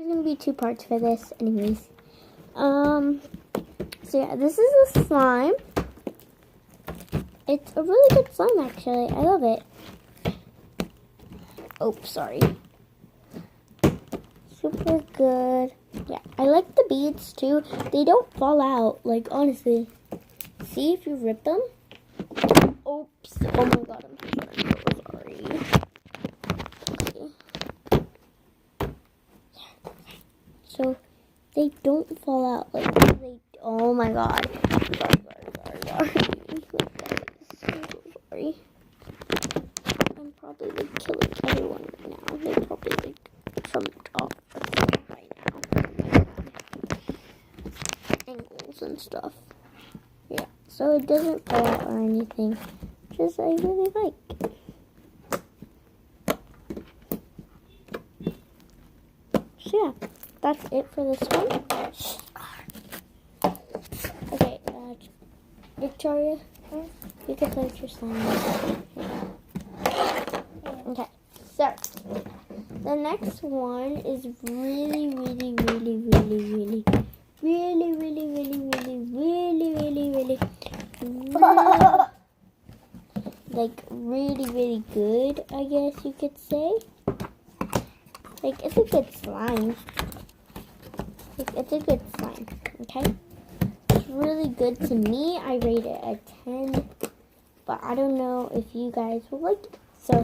There's gonna be 2 parts for this, anyways. So yeah, this is a slime. It's a really good slime, actually. I love it. Oh, sorry. Super good. Yeah, I like the beads too. They don't fall out, like, honestly. See if you rip them. Oops. Oh my god, I'm so sorry. Okay. So, they don't fall out. Like, oh my god. Sorry. Sorry. I'm probably like killing everyone right now. They probably like jumped off right now. Angles and stuff. Yeah. So it doesn't fall out or anything. Just I really like. So yeah, that's it for this one. Okay, Victoria, you can play with your slime. Okay, so the next one is really like really good, I guess you could say. Like, it's a good slime. Like, it's a good slime, okay? It's really good to me. I rate it a 10, but I don't know if you guys will like it. So,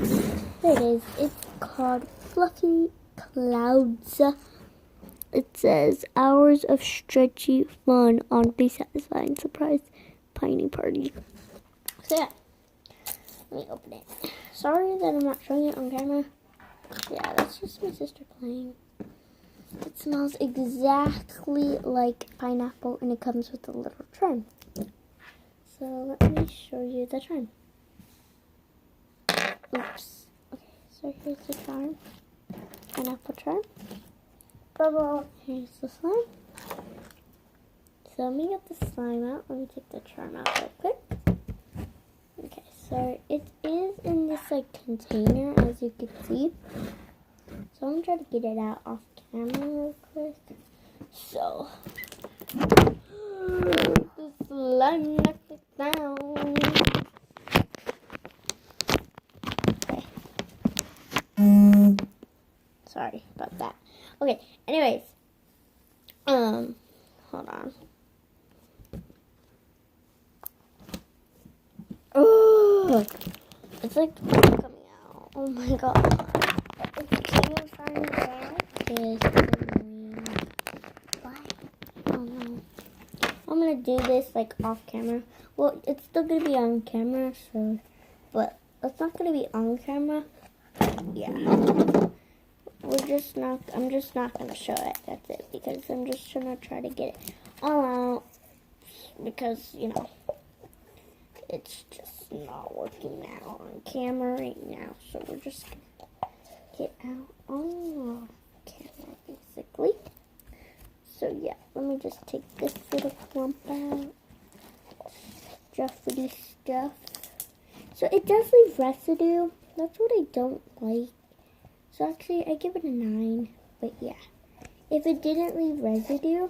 here it is. It's called Fluffy Clouds. It says, hours of stretchy fun on Be Satisfying Surprise Piney Party. So, yeah. Let me open it. Sorry that I'm not showing it on camera. Yeah, that's just my sister playing. It smells exactly like pineapple, and it comes with a little charm. So let me show you the charm. Oops. Okay, so here's the charm. Pineapple charm. Bubble. Here's the slime. So let me get the slime out. Let me take the charm out real quick. Okay, so it is in this like container, as you can see. So I'm gonna try to get it out off camera real quick. So the slime knocked it down. Okay. Sorry about that. Okay, anyways. Hold on. Oh, it's like coming out. Oh my god. Can you find that? Yes, why? Oh no. I'm gonna do this like off camera. Well, it's still gonna be on camera, so, but it's not gonna be on camera. Yeah. I'm just not gonna show it. That's it, because I'm just gonna try to get it all out, because, you know, it's just not working now on camera right now, so we're just gonna get out on camera, basically. So yeah, let me just take this little clump out. Stuffity stuff. So it does leave residue. That's what I don't like. So actually, I give it a 9. But yeah, if it didn't leave residue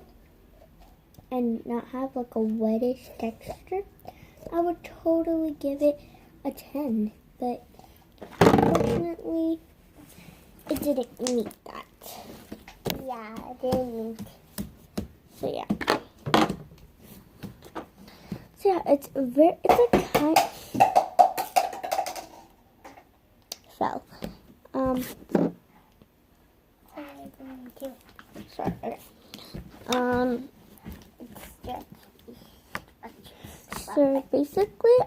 and not have like a wettish texture, I would totally give it a 10. But unfortunately, it didn't meet that. Yeah, it didn't meet. So yeah. So yeah, it's a kind fell. Sorry. Okay. So basically,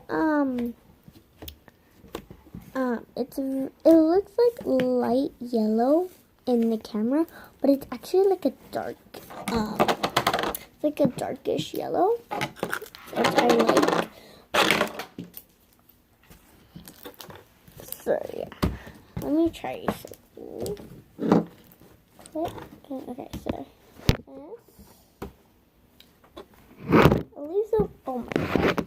it looks like light yellow in the camera, but it's actually like a dark, it's like a darkish yellow, which I like. So yeah, let me try something. Okay, so at least, oh my god.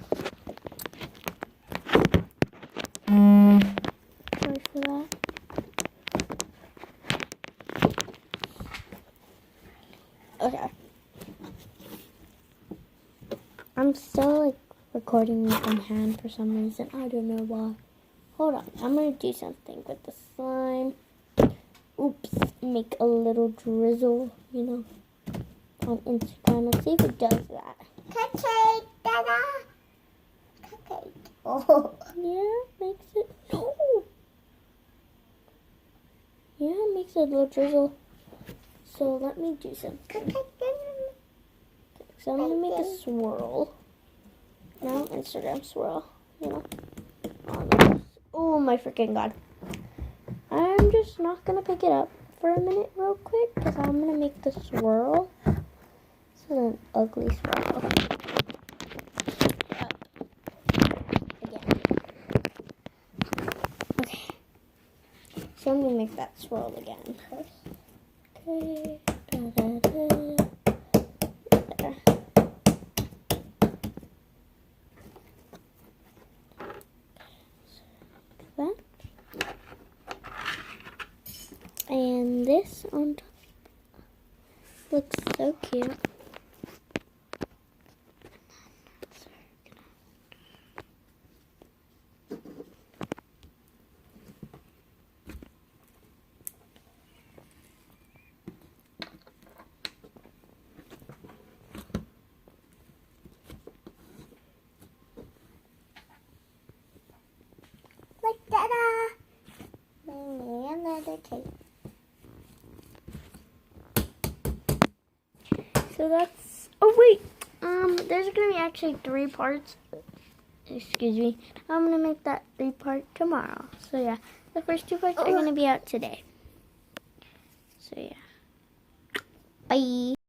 Sorry for that. Okay. I'm still like recording with one hand for some reason. I don't know why. Hold on. I'm going to do something with the slime. Oops. Make a little drizzle, you know, on Instagram. Let's see if it does that. Cupcake, Dada. Cupcake. Oh. Yeah, makes it. No. Yeah, it makes a little drizzle. So let me do something. So I'm gonna make a swirl. No, Instagram swirl. You know. Oh my freaking god! I'm just not gonna pick it up for a minute, real quick, because I'm gonna make the swirl. This is an ugly swirl. Again. Okay. So I'm gonna make that swirl again. Okay. Da, da, da. There. That. And this on top looks so cute. Like Dada. Maybe another cake. So that's, oh wait, there's gonna be actually 3 parts. Excuse me. I'm gonna make that 3-part tomorrow. So yeah, the first 2 parts are gonna be out today. So yeah. Bye.